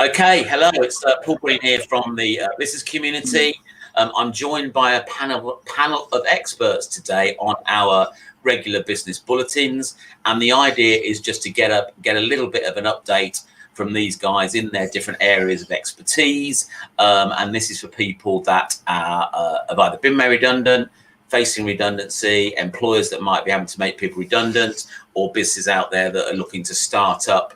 Okay, hello, it's Paul Green here from the business community. I'm joined by a panel of experts today on our regular business bulletins, and the idea is just to get a little bit of an update from these guys in their different areas of expertise, and this is for people that have either been made redundant, facing redundancy, employers that might be having to make people redundant, or businesses out there that are looking to start up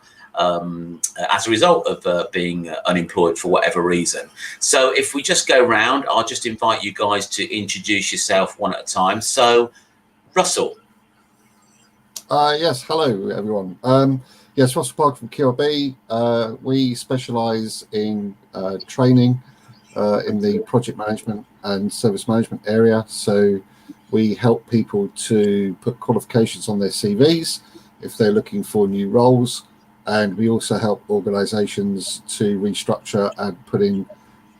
as a result of being unemployed for whatever reason. So if we just go round, I'll just invite you guys to introduce yourself one at a time. So Russell. Yes, hello everyone. Yes, Russell Park from QRB. We specialise in training in the project management and service management area. So we help people to put qualifications on their CVs if they're looking for new roles. And we also help organisations to restructure and put in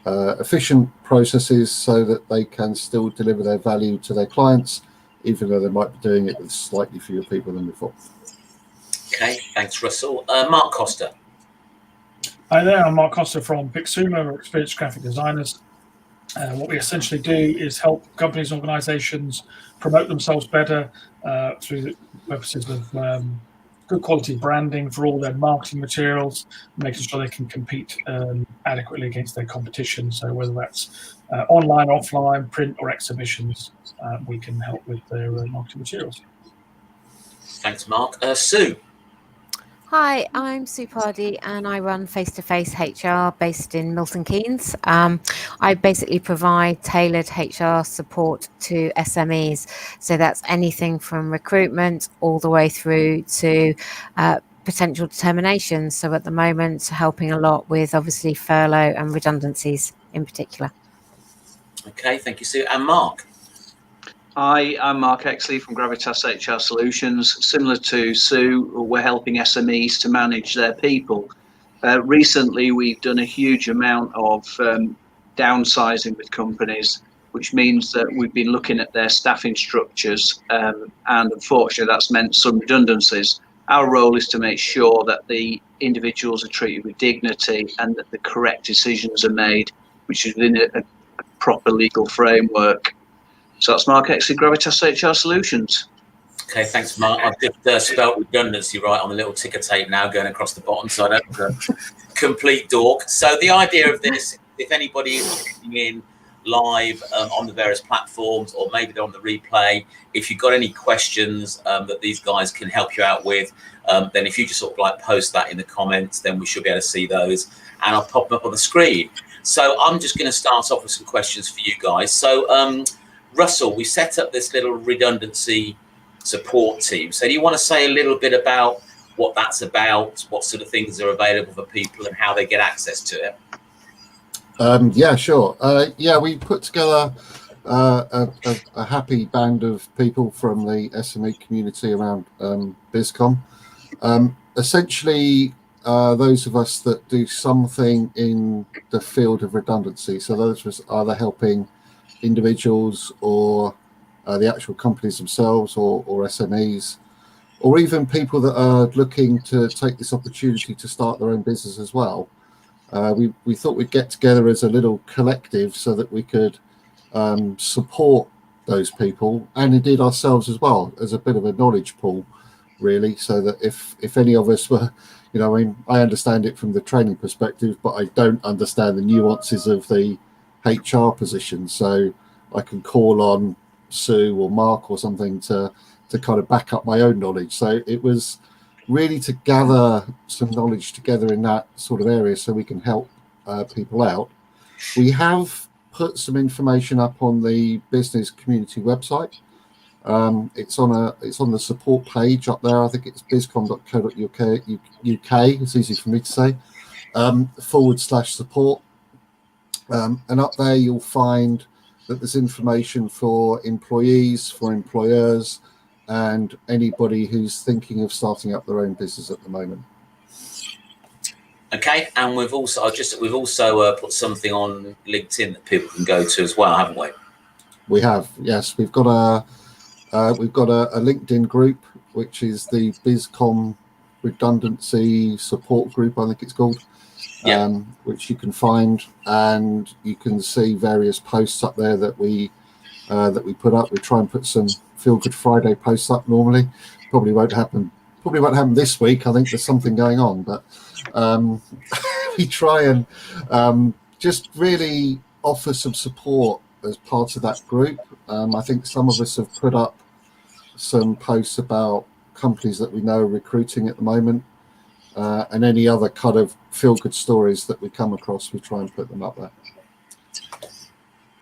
efficient processes so that they can still deliver their value to their clients, even though they might be doing it with slightly fewer people than before. Okay, thanks, Russell. Mark Costa. Hi there, I'm Mark Costa from Pixuma. We're experienced graphic designers. What we essentially do is help companies and organisations promote themselves better through the purposes of good quality branding for all their marketing materials, making sure they can compete adequately against their competition. So whether that's online, offline, print or exhibitions, we can help with their marketing materials. Thanks, Mark. Sue. Hi, I'm Sue Pardy and I run Face-to-Face HR based in Milton Keynes. I basically provide tailored HR support to SMEs. So that's anything from recruitment all the way through to potential terminations. So at the moment, helping a lot with obviously furlough and redundancies in particular. Okay, thank you, Sue. And Mark. Hi, I'm Mark Exley from Gravitas HR Solutions. Similar to Sue, we're helping SMEs to manage their people. Recently, we've done a huge amount of downsizing with companies, which means that we've been looking at their staffing structures, and unfortunately, that's meant some redundancies. Our role is to make sure that the individuals are treated with dignity and that the correct decisions are made, which is within a proper legal framework. So that's Mark Exley, Gravitas HR Solutions. Okay, thanks, Mark. I've just spelt redundancy right on the little ticker tape now going across the bottom, so I don't complete dork. So the idea of this, if anybody is listening in live on the various platforms, or maybe they're on the replay, if you've got any questions that these guys can help you out with, then if you just sort of like post that in the comments, then we should be able to see those and I'll pop them up on the screen. So I'm just going to start off with some questions for you guys. So Russell, we set up this little redundancy support team. So do you want to say a little bit about what that's about, what sort of things are available for people and how they get access to it? Yeah, sure. Yeah, we put together a happy band of people from the SME community around BizCom. Essentially, those of us that do something in the field of redundancy. So those of us either helping individuals or the actual companies themselves or SMEs, or even people that are looking to take this opportunity to start their own business as well. We thought we'd get together as a little collective so that we could support those people and indeed ourselves as well as a bit of a knowledge pool, really, so that if any of us were, you know, I mean, I understand it from the training perspective, but I don't understand the nuances of the HR position, so I can call on Sue or Mark or something to kind of back up my own knowledge. So it was really to gather some knowledge together in that sort of area so we can help people out. We have put some information up on the business community website. It's on the support page up there. I think it's bizcom.co.uk. It's easy for me to say. /support. And up there you'll find that there's information for employees, for employers, and anybody who's thinking of starting up their own business at the moment. Okay, and we've also put something on LinkedIn that people can go to as well, haven't we? We have, yes. We've got a LinkedIn group which is the BizCom redundancy support group, I think it's called, which you can find, and you can see various posts up there that we put up. We try and put some Feel Good Friday posts up normally. Probably won't happen this week. I think there's something going on, but we try and just really offer some support as part of that group. I think some of us have put up some posts about companies that we know are recruiting at the moment, and any other kind of feel-good stories that we come across, we try and put them up there.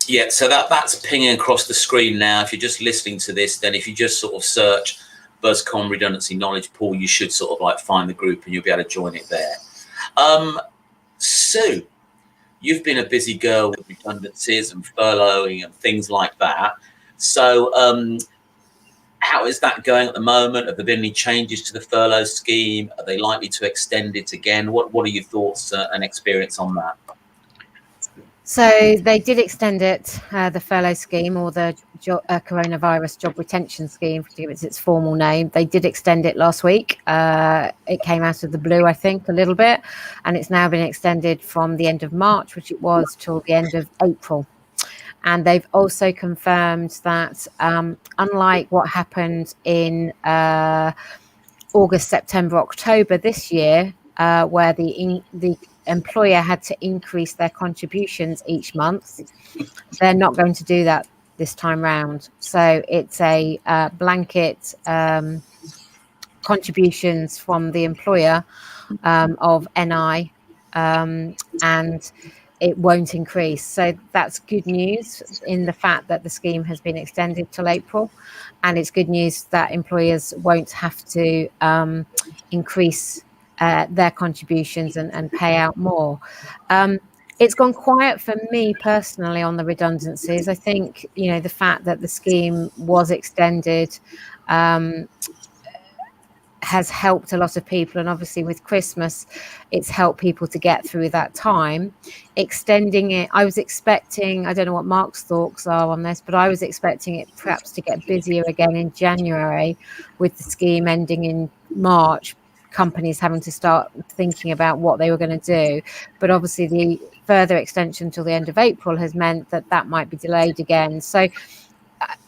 Yeah, so that's pinging across the screen now. If you're just listening to this, then if you just sort of search BuzzCon Redundancy Knowledge Pool, you should sort of like find the group and you'll be able to join it there. Sue, you've been a busy girl with redundancies and furloughing and things like that. So how is that going at the moment? Have there been any changes to the furlough scheme? Are they likely to extend it again? What are your thoughts and experience on that? So they did extend it, the furlough scheme, or the coronavirus job retention scheme, to give it its formal name. They did extend it last week. It came out of the blue, I think, a little bit, and it's now been extended from the end of March, which it was, till the end of April. And they've also confirmed that, unlike what happened in August, September, October this year, where the employer had to increase their contributions each month, they're not going to do that this time round. So it's a blanket contributions from the employer of NI, and it won't increase. So that's good news in the fact that the scheme has been extended till April, and it's good news that employers won't have to increase their contributions and pay out more. It's gone quiet for me personally on the redundancies. I think, the fact that the scheme was extended has helped a lot of people, and obviously with Christmas it's helped people to get through that time. Extending it, I was expecting, I don't know what Mark's thoughts are on this, but I was expecting it perhaps to get busier again in January, with the scheme ending in March, companies having to start thinking about what they were going to do. But obviously the further extension till the end of April has meant that might be delayed again. So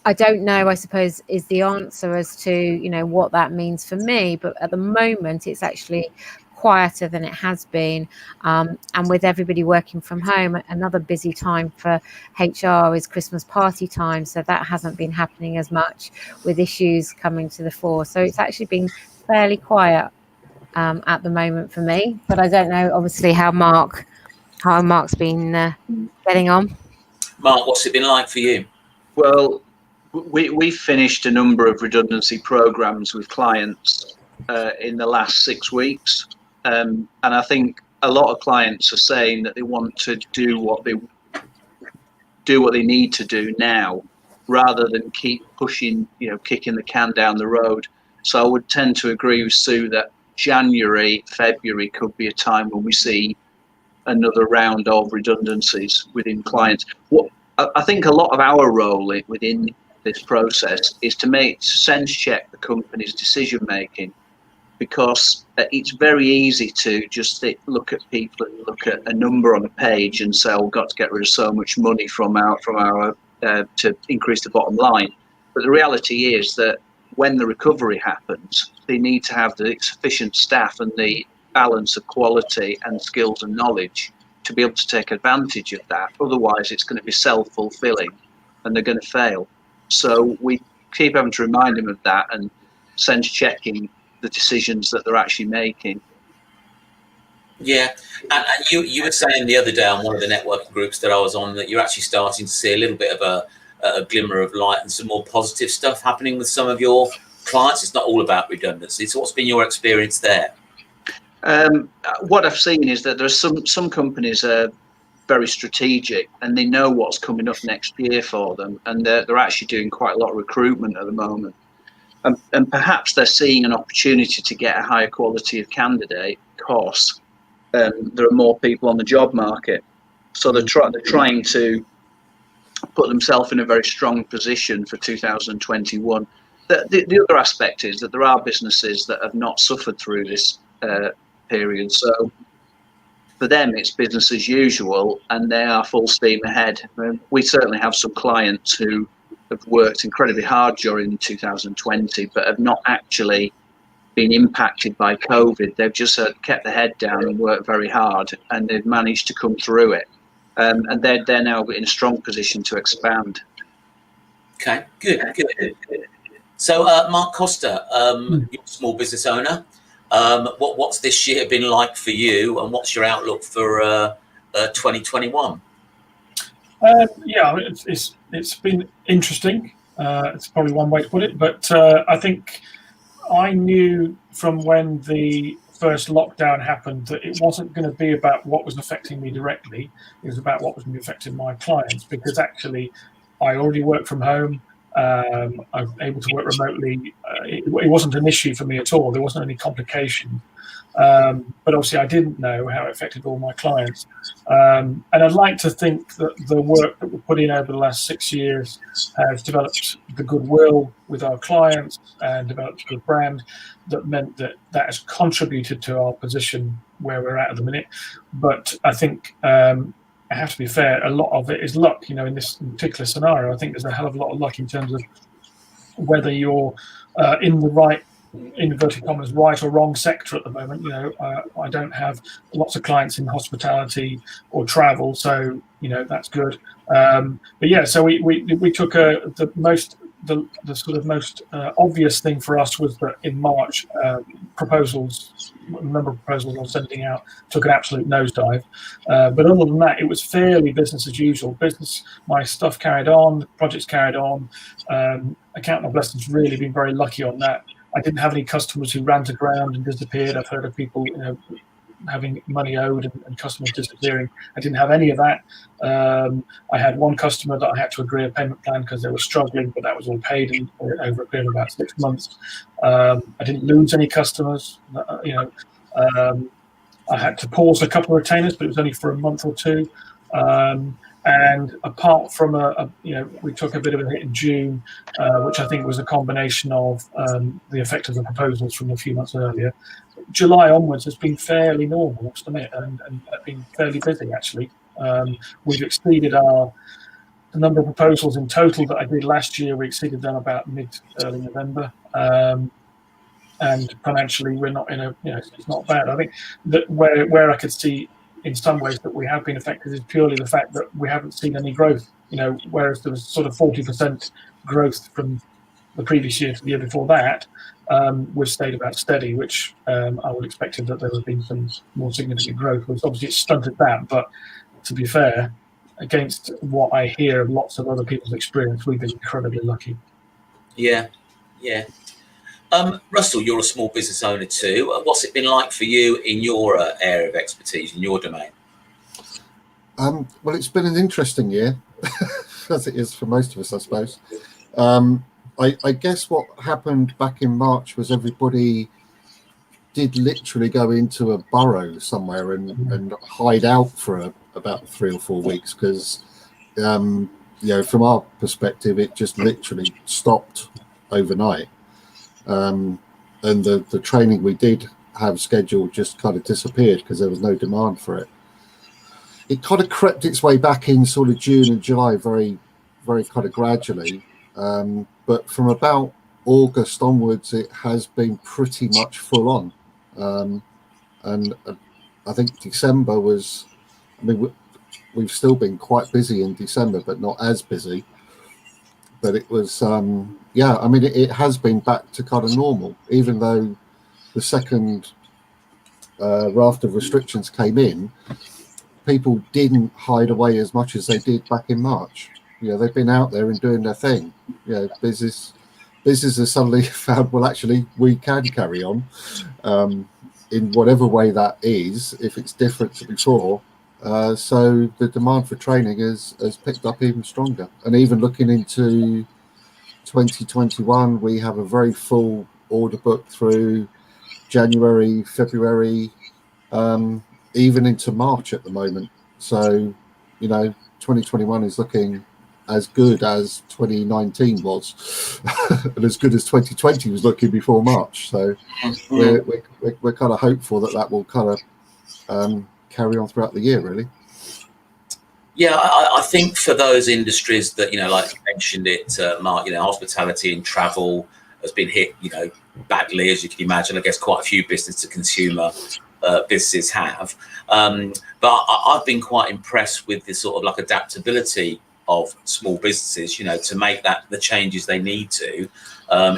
I don't know, I suppose, is the answer as to, what that means for me. But at the moment, it's actually quieter than it has been. And with everybody working from home, another busy time for HR is Christmas party time. So that hasn't been happening as much, with issues coming to the fore. So it's actually been fairly quiet at the moment for me. But I don't know, obviously, how Mark's been getting on. Mark, what's it been like for you? Well, we finished a number of redundancy programs with clients in the last 6 weeks, and I think a lot of clients are saying that they want to do what they need to do now, rather than keep pushing, kicking the can down the road. So I would tend to agree with Sue that January, February could be a time when we see another round of redundancies within clients. What I think a lot of our role within this process is to sense check the company's decision making, because it's very easy to just look at people and look at a number on a page and say, we've got to get rid of so much money from our to increase the bottom line. But the reality is that when the recovery happens, they need to have the sufficient staff and the balance of quality and skills and knowledge to be able to take advantage of that. Otherwise, it's going to be self-fulfilling and they're going to fail. So we keep having to remind them of that and sense checking the decisions that they're actually making. Yeah, and you were saying the other day on one of the networking groups that I was on that you're actually starting to see a little bit of a glimmer of light and some more positive stuff happening with some of your clients. It's not all about redundancy. So what's been your experience there? What I've seen is that there's some companies are very strategic and they know what's coming up next year for them, and they're actually doing quite a lot of recruitment at the moment. And perhaps they're seeing an opportunity to get a higher quality of candidate because there are more people on the job market. So they're trying to put themselves in a very strong position for 2021. The other aspect is that there are businesses that have not suffered through this period. So for them, it's business as usual, and they are full steam ahead. We certainly have some clients who have worked incredibly hard during 2020, but have not actually been impacted by COVID. They've just kept their head down and worked very hard, and they've managed to come through it. And they're now in a strong position to expand. Okay, good. So, Mark Costa, you're a small business owner. What's this year been like for you, and what's your outlook for 2021? Yeah, it's been interesting. It's probably one way to put it, but I think I knew from when the first lockdown happened that it wasn't going to be about what was affecting me directly. It was about what was going to be affecting my clients, because actually I already work from home. I'm able to work remotely. It wasn't an issue for me at all. There wasn't any complication. But obviously I didn't know how it affected all my clients. And I'd like to think that the work that we put in over the last 6 years has developed the goodwill with our clients and developed a good brand that meant that has contributed to our position where we're at the minute. But I think I have to be fair, a lot of it is luck. In this particular scenario, I think there's a hell of a lot of luck in terms of whether you're in the right, in inverted commas, right or wrong sector at the moment. I don't have lots of clients in hospitality or travel, so that's good. But yeah, so we took the sort of most obvious thing for us was that in March, the number of proposals I was sending out took an absolute nosedive. But other than that, it was fairly business as usual. My stuff carried on, projects carried on. I count my blessings, really been very lucky on that. I didn't have any customers who ran to ground and disappeared. I've heard of people, having money owed and customers disappearing. I didn't have any of that. I had one customer that I had to agree a payment plan because they were struggling, but that was all paid over a period of about 6 months. I didn't lose any customers. I had to pause a couple of retainers, but it was only for a month or two. And apart from we took a bit of a hit in June, which I think was a combination of the effect of the proposals from a few months earlier. July onwards has been fairly normal, I must admit, and been fairly busy actually. We've exceeded the number of proposals in total that I did last year. We exceeded them about early November. And financially, we're not it's not bad. I think that where I could see in some ways that we have been affected is purely the fact that we haven't seen any growth. Whereas there was sort of 40% growth from the previous year to the year before that, we've stayed about steady, which I would have expected that there would have been some more significant growth. Which obviously it stunted that, but to be fair, against what I hear of lots of other people's experience, we've been incredibly lucky. Yeah. Russell, you're a small business owner too. What's it been like for you in your area of expertise, in your domain? Well, it's been an interesting year, as it is for most of us, I suppose. I guess what happened back in March was everybody did literally go into a burrow somewhere and hide out for about 3 or 4 weeks because, from our perspective, it just literally stopped overnight. And the training we did have scheduled just kind of disappeared because there was no demand for it. It kind of crept its way back in sort of June and July very, very kind of gradually. But from about August onwards, it has been pretty much full on. And I think December was, we've still been quite busy in December, but not as busy. But it was, it has been back to kind of normal, even though the second raft of restrictions came in. People didn't hide away as much as they did back in March. They've been out there and doing their thing. Businesses suddenly found, well, actually, we can carry on in whatever way that is, if it's different to before. So the demand for training has picked up even stronger. And even looking into 2021, we have a very full order book through January, February, even into March at the moment. So, 2021 is looking as good as 2019 was, and as good as 2020 was looking before March. So we're kind of hopeful that will kind of carry on throughout the year, really. Yeah, I think for those industries that, like you mentioned it, Mark, hospitality and travel has been hit, badly, as you can imagine. I guess quite a few business to consumer businesses have. But I've been quite impressed with this sort of like adaptability of small businesses, to make the changes they need to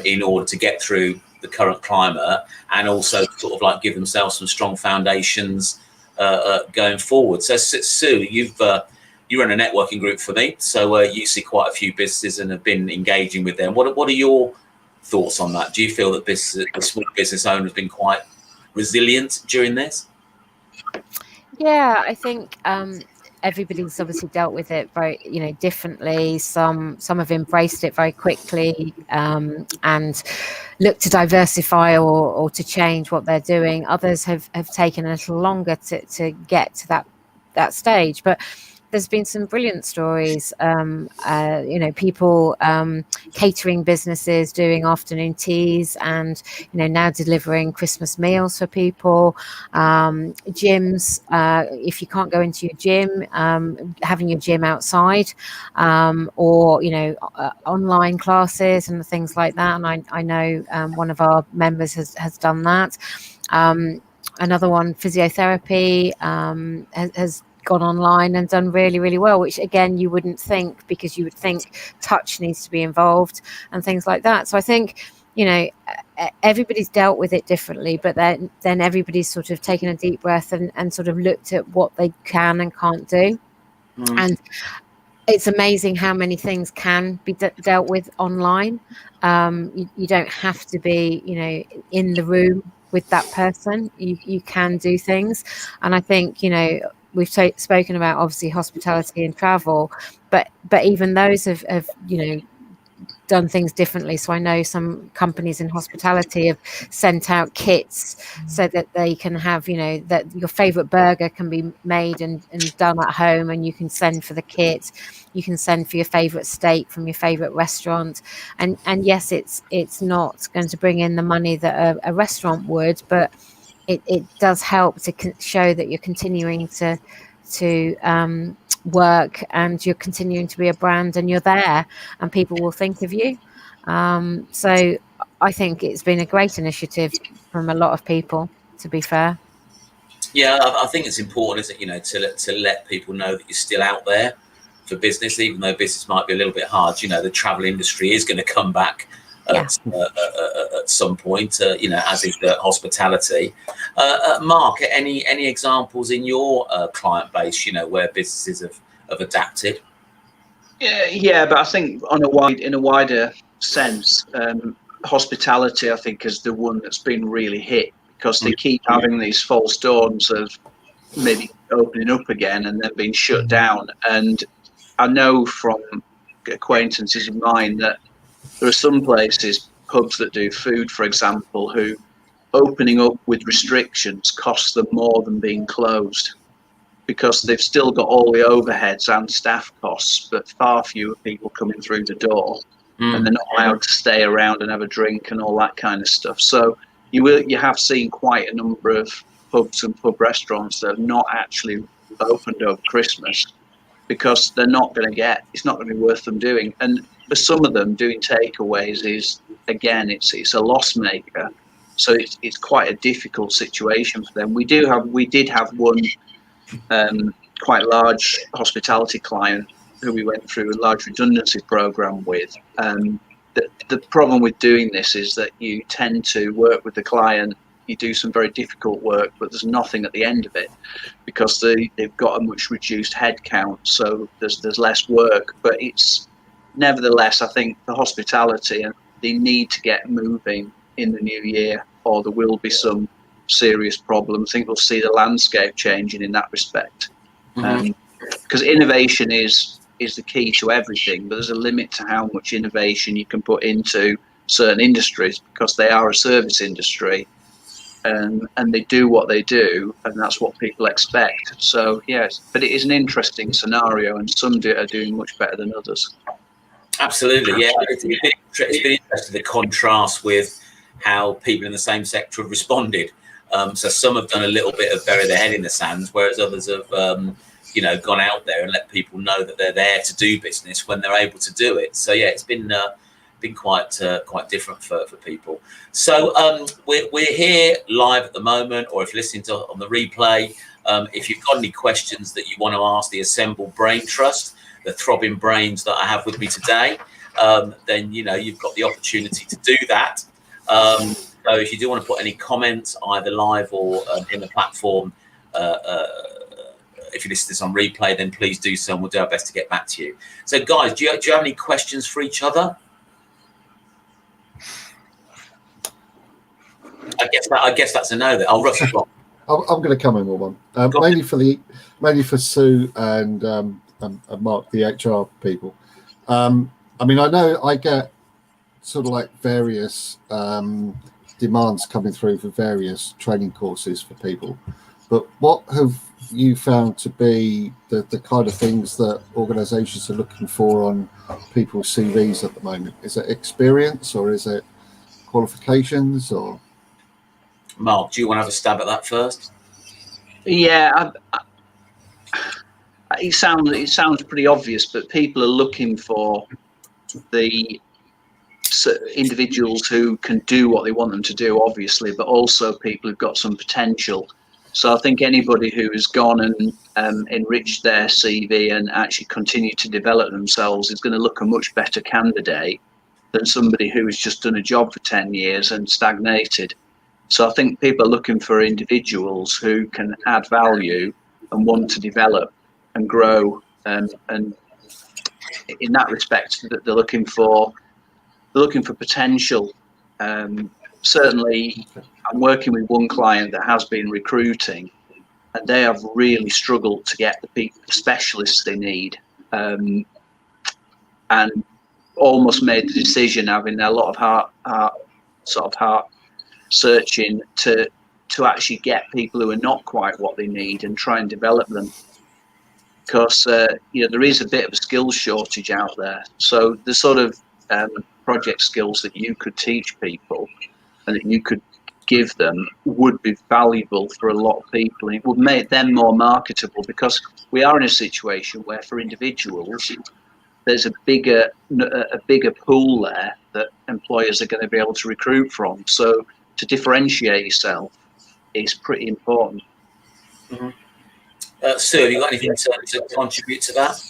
in order to get through the current climate, and also sort of like give themselves some strong foundations going forward. So Sue, you run a networking group for me, so you see quite a few businesses and have been engaging with them. What are your thoughts on that? Do you feel that the small business owner has been quite resilient during this? Yeah, I think everybody's obviously dealt with it very, differently. Some have embraced it very quickly and looked to diversify or to change what they're doing. Others have taken a little longer to get to that stage, but there's been some brilliant stories, people, catering businesses doing afternoon teas and, now delivering Christmas meals for people. Gyms, if you can't go into your gym, having your gym outside, or, online classes and things like that. And I know one of our members has done that. Another one, physiotherapy, has gone online and done really, really well, which again you wouldn't think, because you would think touch needs to be involved and things like that. So I think everybody's dealt with it differently, but then everybody's sort of taken a deep breath and sort of looked at what they can and can't do. And it's amazing how many things can be dealt with online. You don't have to be in the room with that person. You can do things, and I think we've spoken about obviously hospitality and travel, but even those have done things differently. So I know some companies in hospitality have sent out kits so that they can have that your favorite burger can be made and done at home, and you can send for the kit. You can send for your favorite steak from your favorite restaurant, and yes, it's not going to bring in the money that a restaurant would, but it does help to show that you're continuing to work, and you're continuing to be a brand, and you're there, and people will think of you. So I think it's been a great initiative from a lot of people, to be fair. Yeah, I think it's important, isn't it, to let people know that you're still out there for business, even though business might be a little bit hard. The travel industry is going to come back at some point, as is the hospitality. Mark, any examples in your client base, where businesses have adapted? Yeah, but I think in a wider sense, hospitality, I think, is the one that's been really hit, because they keep having these false dawns of maybe opening up again and then being shut down. And I know from acquaintances of mine that there are some places, pubs that do food, for example, who opening up with restrictions costs them more than being closed, because they've still got all the overheads and staff costs, but far fewer people coming through the door, and they're not allowed to stay around and have a drink and all that kind of stuff. So you have seen quite a number of pubs and pub restaurants that have not actually opened over Christmas, because they're not going to it's not going to be worth them doing. And for some of them, doing takeaways is, again, it's a loss maker. So it's quite a difficult situation for them. We did have one quite large hospitality client who we went through a large redundancy program with. The problem with doing this is that you tend to work with the client. You do some very difficult work, but there's nothing at the end of it, because they've got a much reduced head count, so there's less work. But it's nevertheless, I think, for hospitality, and they need to get moving in the new year, or there will be some serious problems. I think we'll see the landscape changing in that respect, because innovation is the key to everything, but there's a limit to how much innovation you can put into certain industries, because they are a service industry. and they do what they do, and that's what people expect. So yes, but it is an interesting scenario, and some are doing much better than others. Absolutely, yeah. It's been interesting to contrast with how people in the same sector have responded. So some have done a little bit of bury their head in the sand, whereas others have, gone out there and let people know that they're there to do business when they're able to do it. So yeah, it's been quite different for people. So we're here live at the moment, or if you're listening on the replay, if you've got any questions that you want to ask the assembled brain trust, the throbbing brains that I have with me today, then you've got the opportunity to do that. So if you do want to put any comments either live or in the platform, if you listen to this on replay, then please do so, and we'll do our best to get back to you. So guys, do you have any questions for each other? I guess that's a no. Then I'll rush along. I'm going to come in with one, mainly for Sue and Mark, the HR people. I mean, I know I get sort of like various demands coming through for various training courses for people, but what have you found to be the kind of things that organisations are looking for on people's CVs at the moment? Is it experience, or is it qualifications, or? Mark, do you want to have a stab at that first? Yeah, it sounds pretty obvious, but people are looking for the individuals who can do what they want them to do, obviously, but also people who've got some potential. So I think anybody who has gone and enriched their CV and actually continued to develop themselves is going to look a much better candidate than somebody who has just done a job for 10 years and stagnated. So I think people are looking for individuals who can add value and want to develop and grow, and in that respect, that they're looking for potential. Certainly, I'm working with one client that has been recruiting, and they have really struggled to get the specialists they need, and almost made the decision, having a lot of heart searching, to actually get people who are not quite what they need and try and develop them, because there is a bit of a skills shortage out there. So the sort of project skills that you could teach people and that you could give them would be valuable for a lot of people. It would make them more marketable, because we are in a situation where for individuals there's a bigger pool there that employers are going to be able to recruit from. So to differentiate yourself is pretty important. Mm-hmm. Sue, have you got anything to contribute to that?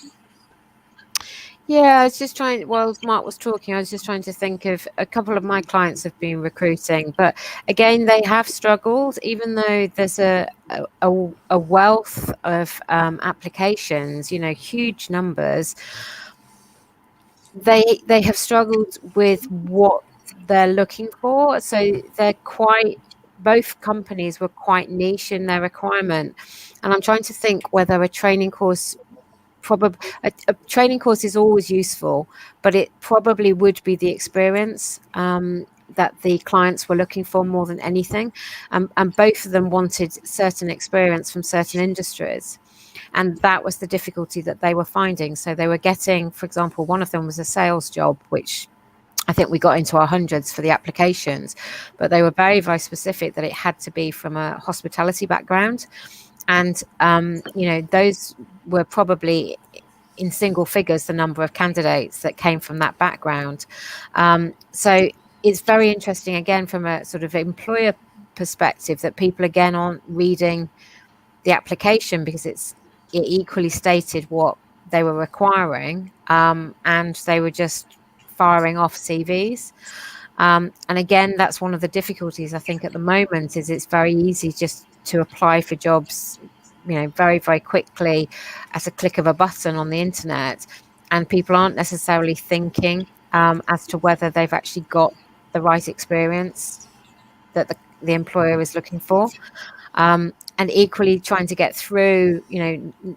Yeah, I was just trying, while Mark was talking, I was just trying to think of a couple of my clients have been recruiting, but again, they have struggled, even though there's a wealth of applications, huge numbers. They have struggled with what they're looking for. So both companies were quite niche in their requirement. And I'm trying to think whether a training course, a training course is always useful, but it probably would be the experience that the clients were looking for more than anything. And both of them wanted certain experience from certain industries. And that was the difficulty that they were finding. So they were getting, for example, one of them was a sales job, which I think we got into our hundreds for the applications, but they were very, very specific that it had to be from a hospitality background. And, those were probably in single figures, the number of candidates that came from that background. So it's very interesting, again, from a sort of employer perspective, that people, again, aren't reading the application because it equally stated what they were requiring, and they were just firing off CVs. And again, that's one of the difficulties, I think, at the moment, is it's very easy just to apply for jobs, very, very quickly at a click of a button on the internet. And people aren't necessarily thinking as to whether they've actually got the right experience that the employer is looking for. And equally trying to get through,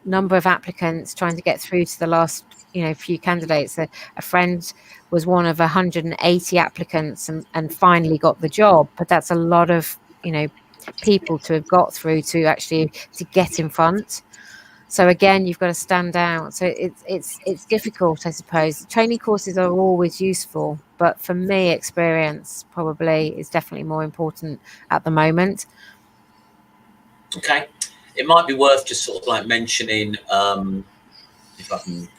number of applicants, trying to get through to the last, few candidates. A friend was one of 180 applicants and finally got the job, but that's a lot of, people to have got through to actually to get in front. So again, you've got to stand out. So it's difficult, I suppose. Training courses are always useful, but for me, experience probably is definitely more important at the moment. Okay, it might be worth just sort of like mentioning, if I can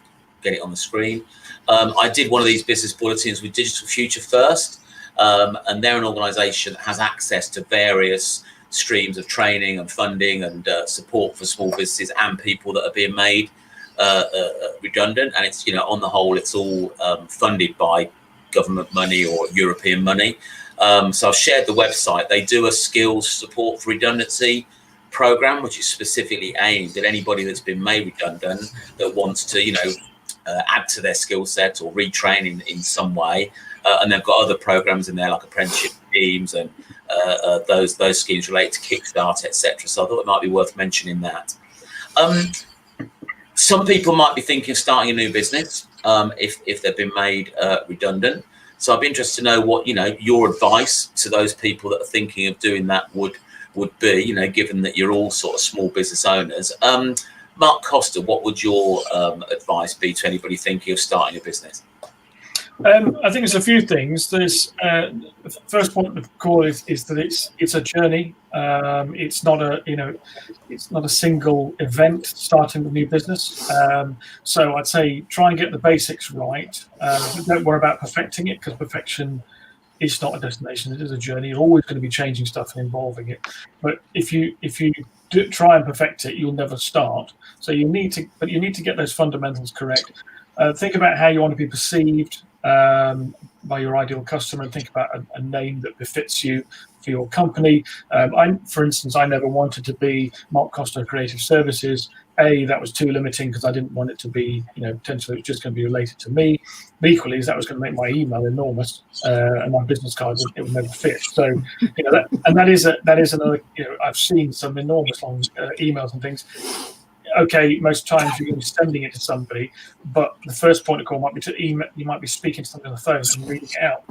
get it on the screen. I did one of these business bulletins with Digital Future First, and they're an organisation that has access to various streams of training and funding and support for small businesses and people that are being made redundant. And it's, you know, on the whole, it's all funded by government money or European money. So I've shared the website. They do a skills support for redundancy program, which is specifically aimed at anybody that's been made redundant that wants to, you know, add to their skill set or retrain in some way. And they've got other programs in there like apprenticeship schemes and those schemes relate to Kickstart, etc. So I thought it might be worth mentioning that. Some people might be thinking of starting a new business if they've been made redundant. So I'd be interested to know what, you know, your advice to those people that are thinking of doing that would be, you know, given that you're all sort of small business owners. Mark Costa, what would your advice be to anybody thinking of starting a business? I think it's a few things. There's the first point of call is that it's a journey. It's not a single event starting a new business. So I'd say try and get the basics right. Don't worry about perfecting it, because perfection is not a destination. It is a journey. You're always going to be changing stuff and involving it. But if you do try and perfect it, you'll never start. So you need to get those fundamentals correct. Think about how you want to be perceived by your ideal customer, and think about a name that befits you for your company. For instance, I never wanted to be Mark Costa Creative Services. That was too limiting because I didn't want it to be, you know, potentially it was just going to be related to me. But equally, that was going to make my email enormous, and my business card it would never fit. So, you know, that is another. You know, I've seen some enormous long emails and things. Okay, most times you're going to be sending it to somebody, but the first point of call might be to email. You might be speaking to somebody on the phone and reading it out.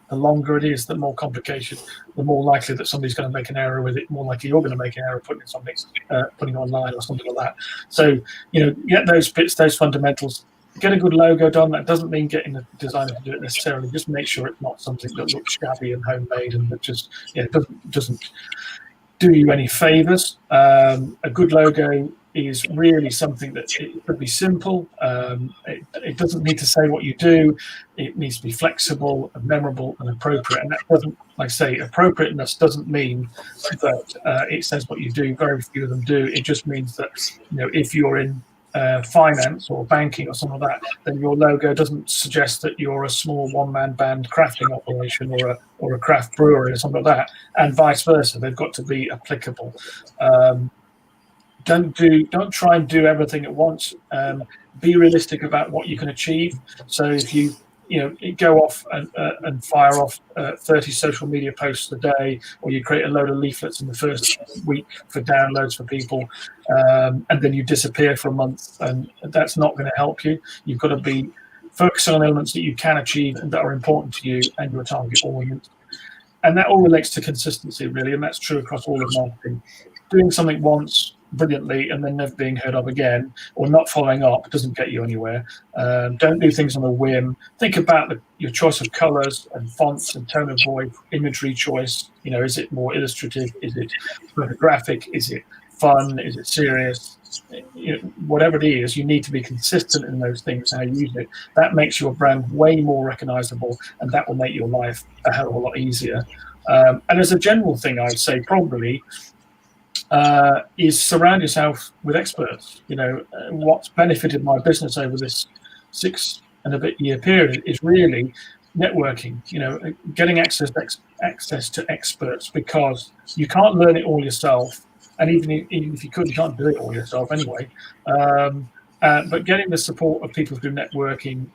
The longer it is, the more complication, the more likely that somebody's going to make an error with it, more likely you're going to make an error putting it online or something like that. So, you know, get those bits, those fundamentals, get a good logo done. That doesn't mean getting the designer to do it necessarily. Just make sure it's not something that looks shabby and homemade and that just, you know, doesn't do you any favors. A good logo is really something that it could be simple. It doesn't need to say what you do. It needs to be flexible and memorable and appropriate. And that doesn't, like I say, appropriateness doesn't mean that it says what you do. Very few of them do. It just means that, you know, if you're in finance or banking or something like that, then your logo doesn't suggest that you're a small one-man band crafting operation or a craft brewery or something like that, and vice versa. They've got to be applicable. Don't try and do everything at once. Be realistic about what you can achieve. So if you go off and fire off 30 social media posts a day, or you create a load of leaflets in the first week for downloads for people, and then you disappear for a month, and that's not going to help you. You've got to be focusing on elements that you can achieve and that are important to you and your target audience. And that all relates to consistency, really, and that's true across all of marketing. Doing something once brilliantly and then never being heard of again, or not following up, doesn't get you anywhere. Don't do things on a whim. Think about your choice of colors and fonts and tone of voice, imagery choice. You know, is it more illustrative? Is it photographic? Is it fun? Is it serious? You know, whatever it is, you need to be consistent in those things, how you use it. That makes your brand way more recognizable, and that will make your life a hell of a lot easier. And as a general thing, I'd say probably is surround yourself with experts. You know, what's benefited my business over this 6 and a bit year period is really networking. You know, getting access to experts, because you can't learn it all yourself, and even if you could, you can't do it all yourself anyway. But getting the support of people through networking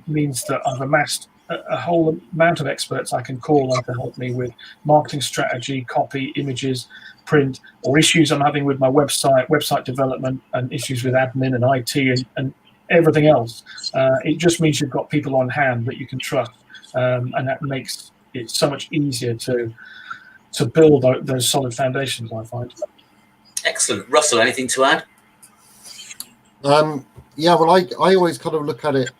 means that I've amassed a whole amount of experts I can call on to help me with marketing strategy, copy, images, print, or issues I'm having with my website development, and issues with admin and IT and everything else. It just means you've got people on hand that you can trust, and that makes it so much easier to to build those solid foundations, I find. Excellent. Russell, anything to add? Yeah, well, I always kind of look at it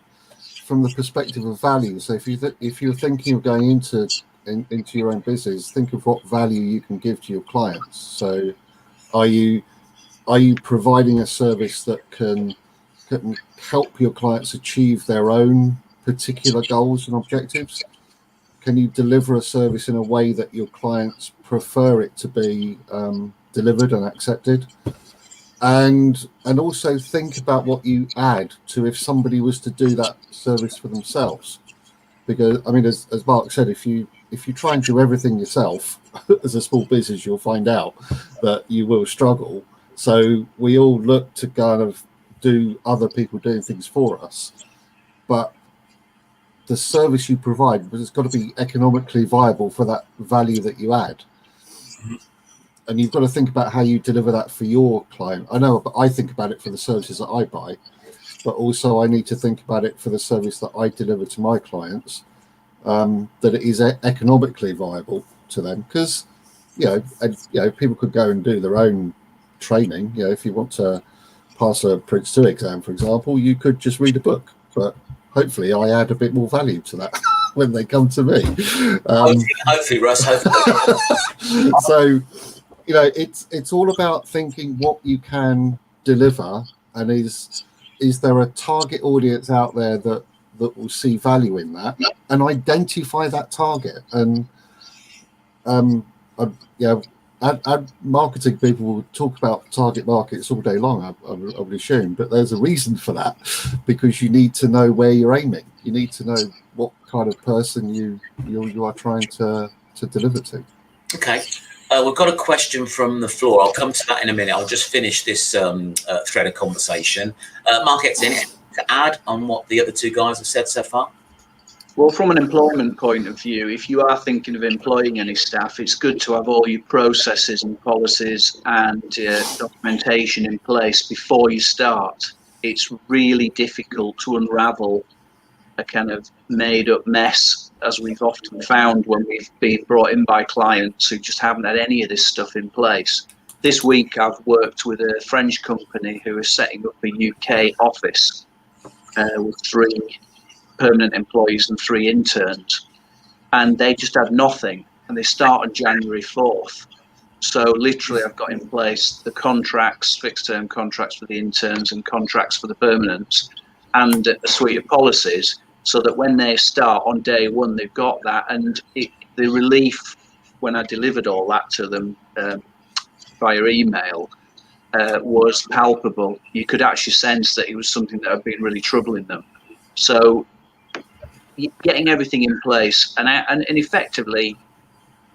from the perspective of value. So if you're thinking of going into your own business, think of what value you can give to your clients. So are you providing a service that can help your clients achieve their own particular goals and objectives? Can you deliver a service in a way that your clients prefer it to be delivered and accepted? And also think about what you add to if somebody was to do that service for themselves. Because I mean, as Mark said, if you try and do everything yourself as a small business, you'll find out that you will struggle. So we all look to kind of do other people doing things for us, but the service you provide has got to be economically viable for that value that you add. And you've got to think about how you deliver that for your client. I know, but I think about it for the services that I buy, but also I need to think about it for the service that I deliver to my clients, that it is economically viable to them. Because, people could go and do their own training. If you want to pass a Prince 2 exam, for example, you could just read a book. But hopefully I add a bit more value to that when they come to me. Hopefully, Russ, hopefully. So, it's all about thinking what you can deliver, and is there a target audience out there that will see value in that, and identify that target. And marketing people will talk about target markets all day long, I would assume, but there's a reason for that, because you need to know where you're aiming. You need to know what kind of person you are trying to deliver to. Okay. We've got a question from the floor. I'll come to that in a minute. I'll just finish this thread of conversation. Mark, anything to add on what the other two guys have said so far? Well, from an employment point of view, if you are thinking of employing any staff, it's good to have all your processes and policies and documentation in place before you start. It's really difficult to unravel a kind of made-up mess, as we've often found when we've been brought in by clients who just haven't had any of this stuff in place. This week, I've worked with a French company who is setting up a UK office with 3 permanent employees and 3 interns, and they just had nothing, and they start on January 4th. So literally I've got in place the contracts, fixed term contracts for the interns and contracts for the permanents, and a suite of policies, so that when they start on day one, they've got that. And the relief when I delivered all that to them via email was palpable. You could actually sense that it was something that had been really troubling them. So getting everything in place and effectively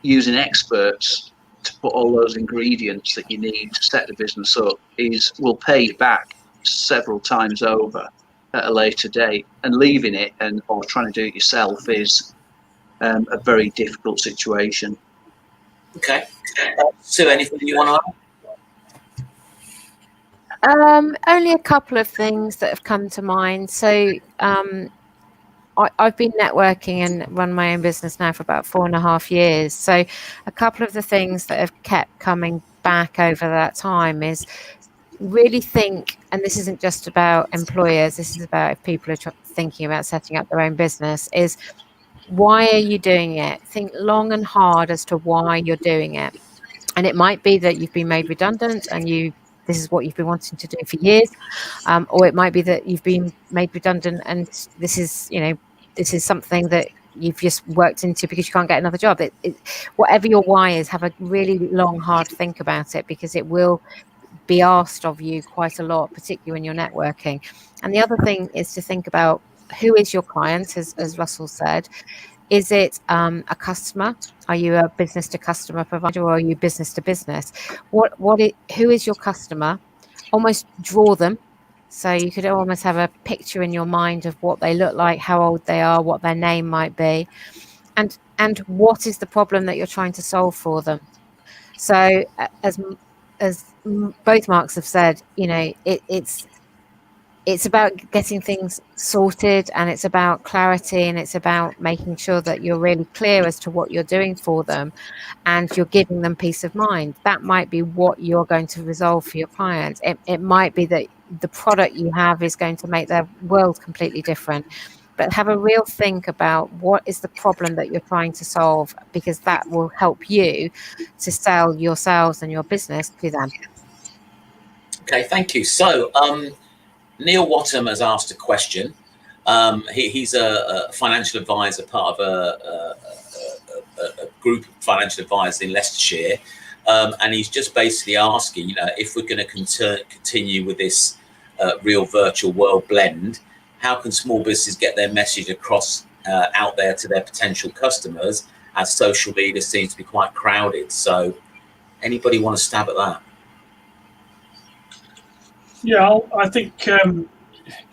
using experts to put all those ingredients that you need to set the business up will pay you back several times over at a later date. And leaving it or trying to do it yourself is a very difficult situation. Okay. Sue, anything you want to add? Only a couple of things that have come to mind. So I've been networking and run my own business now for about 4.5 years. So a couple of the things that have kept coming back over that time is really think, and this isn't just about employers, this is about if people are thinking about setting up their own business, is why are you doing it? Think long and hard as to why you're doing it. And it might be that you've been made redundant and this is what you've been wanting to do for years, or it might be that you've been made redundant and this is something that you've just worked into because you can't get another job. Whatever your why is, have a really long, hard think about it, because it will be asked of you quite a lot, particularly when you're networking. And the other thing is to think about who is your client, as Russell said. Is it a customer? Are you a business to customer provider, or are you business to business? Who is your customer? Almost draw them. So you could almost have a picture in your mind of what they look like, how old they are, what their name might be, and what is the problem that you're trying to solve for them. So as both Marks have said, it's it's about getting things sorted, and it's about clarity, and it's about making sure that you're really clear as to what you're doing for them, and you're giving them peace of mind. That might be what you're going to resolve for your clients. It might be that the product you have is going to make their world completely different. But have a real think about what is the problem that you're trying to solve, because that will help you to sell yourselves and your business to them. Okay, thank you. So Neil Wattham has asked a question. He's a financial advisor, part of a group of financial advisors in Leicestershire, and he's just basically asking, if we're going to continue with this real virtual world blend, how can small businesses get their message across out there to their potential customers, as social media seems to be quite crowded? So anybody want to stab at that? Yeah, I think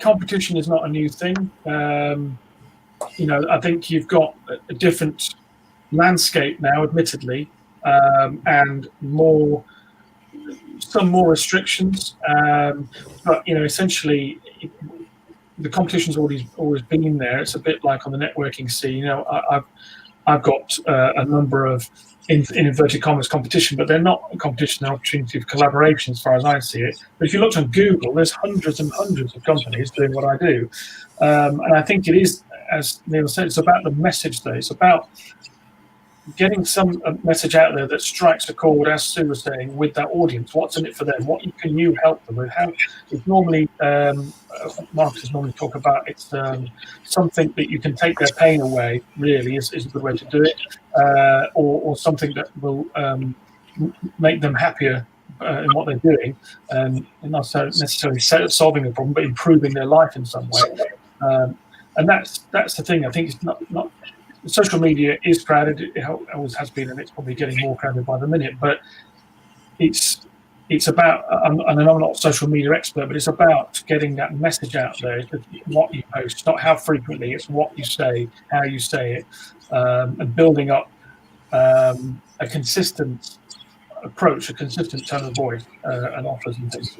competition is not a new thing. I think you've got a different landscape now, admittedly, and some more restrictions. But essentially, the competition's always been there. It's a bit like on the networking scene. I've got a number of in inverted commas competition, but they're not a competition, they're an opportunity of collaboration as far as I see it. But if you looked on Google, there's hundreds and hundreds of companies doing what I do. And I think it is, as Neil said, it's about the message though. It's about getting some message out there that strikes a chord, as Sue was saying, with that audience. What's in it for them? What can you help them with? How it's normally, marketers normally talk about it's something that you can take their pain away, really, is a good way to do it, or something that will make them happier in what they're doing, and not necessarily solving a problem, but improving their life in some way. And that's the thing. I think it's not social media is crowded. It always has been, and it's probably getting more crowded by the minute. But it's about, and I'm not a social media expert, but it's about getting that message out there. What you post, not how frequently. It's what you say, how you say it, and building up a consistent approach, a consistent tone of voice, and offers and things.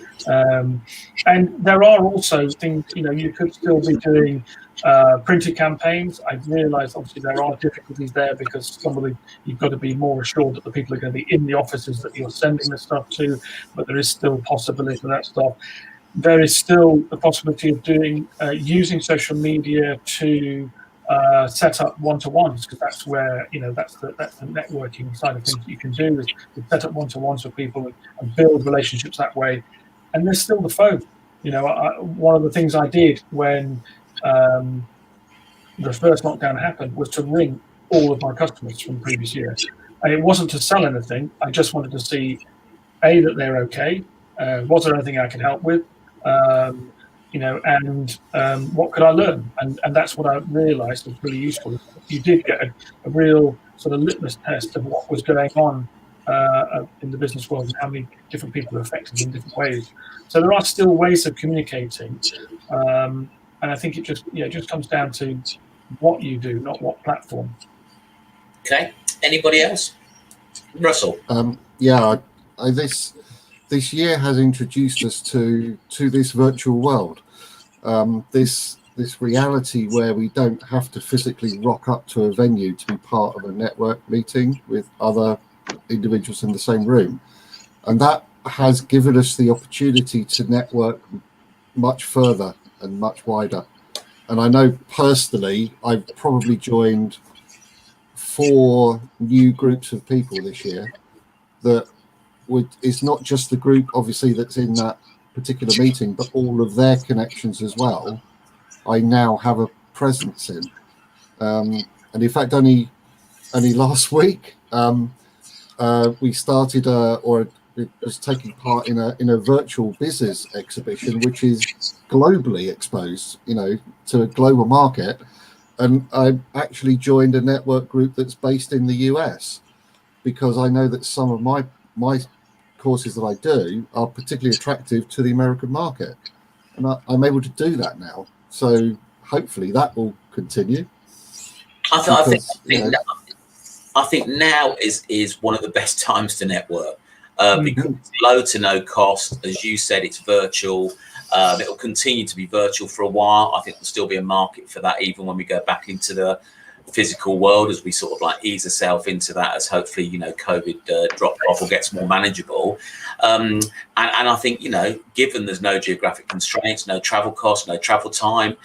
And there are also things, you could still be doing printed campaigns. I realise obviously there are difficulties there, because you've got to be more assured that the people are going to be in the offices that you're sending the stuff to, but there is still possibility for that stuff. There is still the possibility of doing using social media to set up one-to-ones, because that's where that's the networking side of things that you can do, is to set up one-to-ones with people and build relationships that way. And there's still the phone. One of the things I did when the first lockdown happened was to ring all of my customers from the previous year, and it wasn't to sell anything. I just wanted to see that they're okay. Was there anything I could help with? And what could I learn? And that's what I realised was really useful. You did get a real sort of litmus test of what was going on in the business world, and how many different people are affected in different ways. So there are still ways of communicating, and I think it just comes down to what you do, not what platform. Okay. Anybody else? Russell. This year has introduced us to this virtual world, this reality where we don't have to physically rock up to a venue to be part of a network meeting with other individuals in the same room, and that has given us the opportunity to network much further and much wider. And I know personally I've probably joined 4 new groups of people this year that it's not just the group obviously that's in that particular meeting, but all of their connections as well. I now have a presence in, and in fact only last week we started it was taking part in a virtual business exhibition, which is globally exposed, to a global market. And I actually joined a network group that's based in the US, because I know that some of my courses that I do are particularly attractive to the American market, and I'm able to do that now. So hopefully that will continue. I think now is one of the best times to network. because it's low to no cost. As you said, it's virtual. It will continue to be virtual for a while. I think there'll still be a market for that, even when we go back into the physical world, as we sort of like ease ourselves into that, as hopefully, COVID drops off or gets more manageable. And I think, given there's no geographic constraints, no travel costs, no travel time,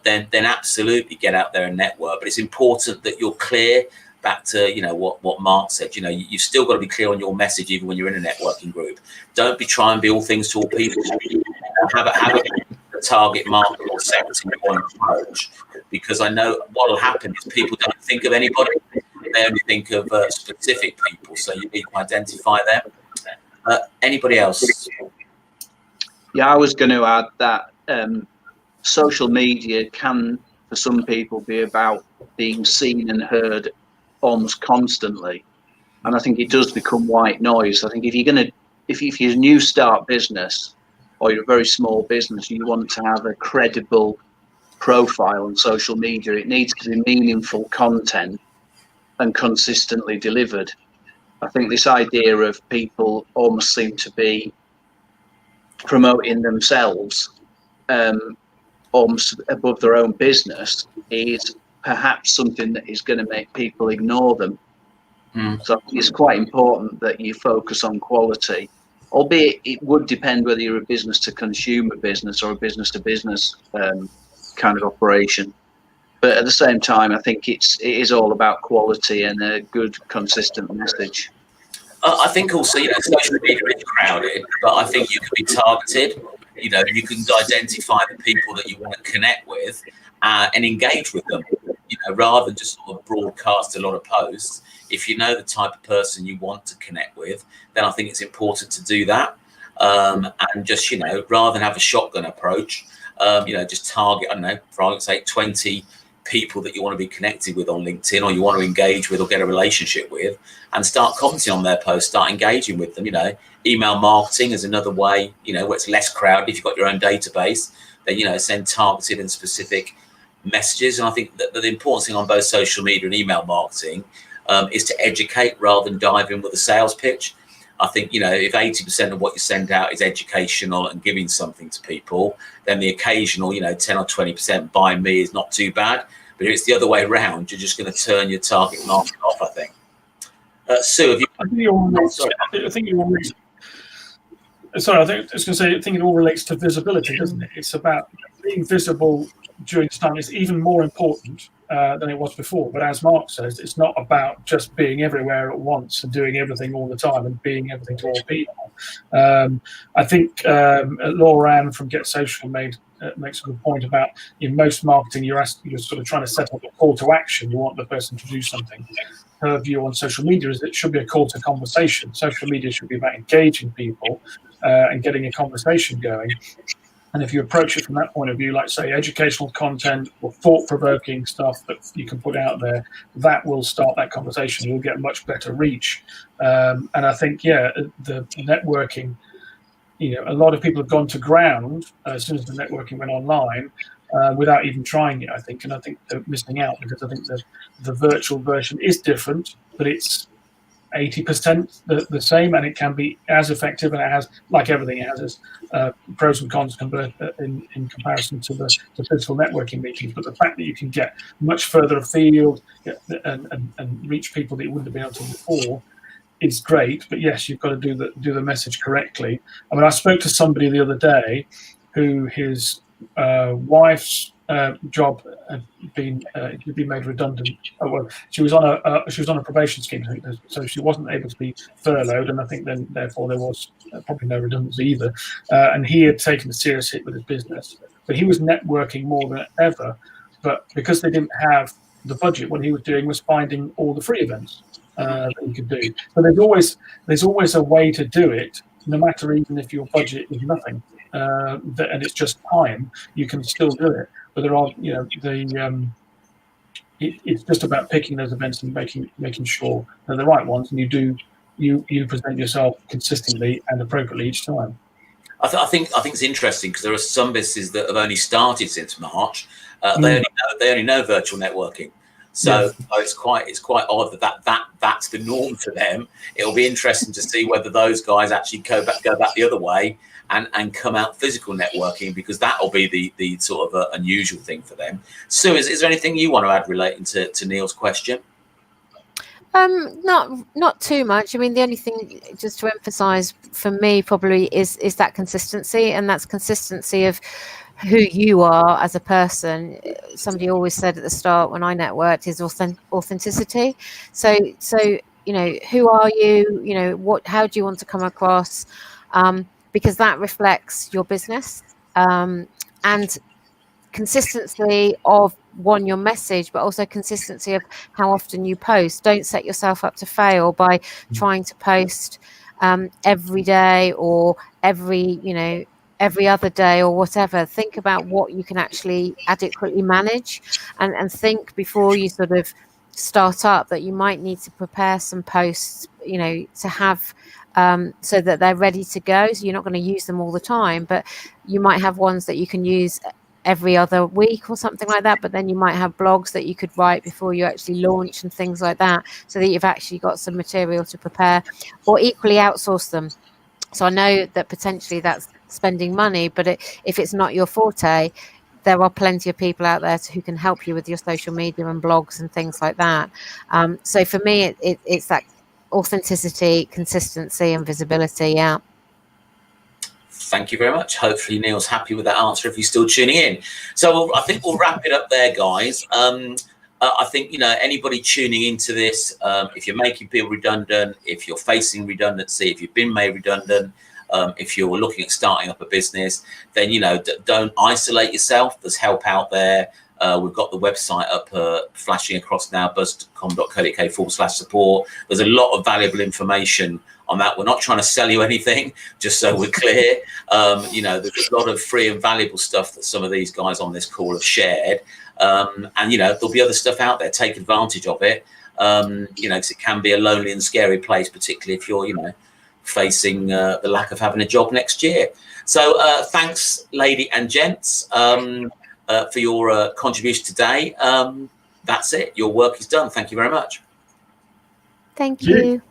then absolutely get out there and network. But it's important that you're clear. Back to what Mark said, you've still got to be clear on your message, even when you're in a networking group. Don't try and be all things to all people. Have a target market or sector you want to approach, because I know what will happen is people don't think of anybody; they only think of specific people. So you need to identify them. Anybody else? Yeah, I was going to add that social media can, for some people, be about being seen and heard almost constantly, and I think it does become white noise. I think if you're a new start business or you're a very small business, you want to have a credible profile on social media. It needs to be meaningful content and consistently delivered. I think this idea of people almost seem to be promoting themselves almost above their own business is perhaps something that is going to make people ignore them. So it's quite important that you focus on quality, albeit it would depend whether you're a business to consumer business or a business to business kind of operation. But at the same time, I think it is all about quality and a good, consistent message. I think also, social media is crowded, but I think you can be targeted. You can identify the people that you want to connect with and engage with them, rather than just sort of broadcast a lot of posts. If you know the type of person you want to connect with, then I think it's important to do that. And just, rather than have a shotgun approach, just target, I don't know, for argument's sake, 20 people that you want to be connected with on LinkedIn, or you want to engage with or get a relationship with, and start commenting on their posts, start engaging with them. Email marketing is another way, where it's less crowded. If you've got your own database, then, send targeted and specific messages. And I think that the important thing on both social media and email marketing is to educate rather than dive in with a sales pitch. I think, if 80% of what you send out is educational and giving something to people, then the occasional, 10 or 20% by me is not too bad. But if it's the other way around, you're just going to turn your target market off, I think. Sue, have you... I think it all relates it all relates to visibility, doesn't it? It's about being visible during this time. It's even more important than it was before. But as Mark says, it's not about just being everywhere at once and doing everything all the time and being everything to all people. I think Laura Ann from Get Social makes a good point about, in most marketing, you're sort of trying to set up a call to action. You want the person to do something. Her view on social media is that it should be a call to conversation. Social media should be about engaging people and getting a conversation going. And if you approach it from that point of view, like say educational content or thought-provoking stuff that you can put out there, that will start that conversation. You'll get much better reach. And I think, the networking, a lot of people have gone to ground as soon as the networking went online without even trying it, I think. And I think they're missing out, because I think the virtual version is different, but it's 80% the same, and it can be as effective, and it has, like everything, it has its pros and cons in comparison to the physical networking meetings. But the fact that you can get much further afield and reach people that you wouldn't have been able to before is great. But yes, you've got to do the message correctly. I mean, I spoke to somebody the other day who his wife's job had been made redundant. She was on a probation scheme, so she wasn't able to be furloughed, and I think then therefore there was probably no redundancy either. And he had taken a serious hit with his business, but he was networking more than ever. But because they didn't have the budget, what he was doing was finding all the free events that he could do. So there's always a way to do it, no matter even if your budget is nothing. And it's just time, you can still do it. But there are, it's just about picking those events and making sure they're the right ones, and you present yourself consistently and appropriately each time. I think it's interesting, because there are some businesses that have only started since March. They only know virtual networking. So it's quite odd that's the norm for them. It'll be interesting to see whether those guys actually go back the other way and come out physical networking, because that'll be the sort of unusual thing for them. Sue, is there anything you want to add relating to Neil's question? Not too much. I mean, the only thing just to emphasize for me probably is that consistency, and that's consistency of who you are as a person. Somebody always said at the start when I networked is authenticity. So you know, who are you? You know, how do you want to come across? Because that reflects your business, and consistency of your message, but also consistency of how often you post. Don't set yourself up to fail by trying to post every day or every other day or whatever. Think about what you can actually adequately manage, and think before you sort of start up that you might need to prepare some posts, you know, to have so that they're ready to go. So you're not going to use them all the time, but you might have ones that you can use every other week or something like that. But then you might have blogs that you could write before you actually launch and things like that, so that you've actually got some material to prepare, or equally outsource them. So I know that potentially that's spending money, but if it's not your forte, there are plenty of people out there who can help you with your social media and blogs and things like that. So for me, it's that authenticity, consistency and visibility. Yeah. Thank you very much. Hopefully Neil's happy with that answer if he's still tuning in. So I think we'll wrap it up there, guys. I think, you know, anybody tuning into this, if you're making people redundant, if you're facing redundancy, if you've been made redundant, if you're looking at starting up a business, then, you know, don't isolate yourself. There's help out there. We've got the website up flashing across now, buzz.com.co.uk/support. There's a lot of valuable information on that. We're not trying to sell you anything, just so we're clear. You know, there's a lot of free and valuable stuff that some of these guys on this call have shared. And, you know, there'll be other stuff out there. Take advantage of it, you know, because it can be a lonely and scary place, particularly if you're, you know, facing the lack of having a job next year. So thanks, lady and gents, for your contribution today. That's it. Your work is done. Thank you very much. Thank you.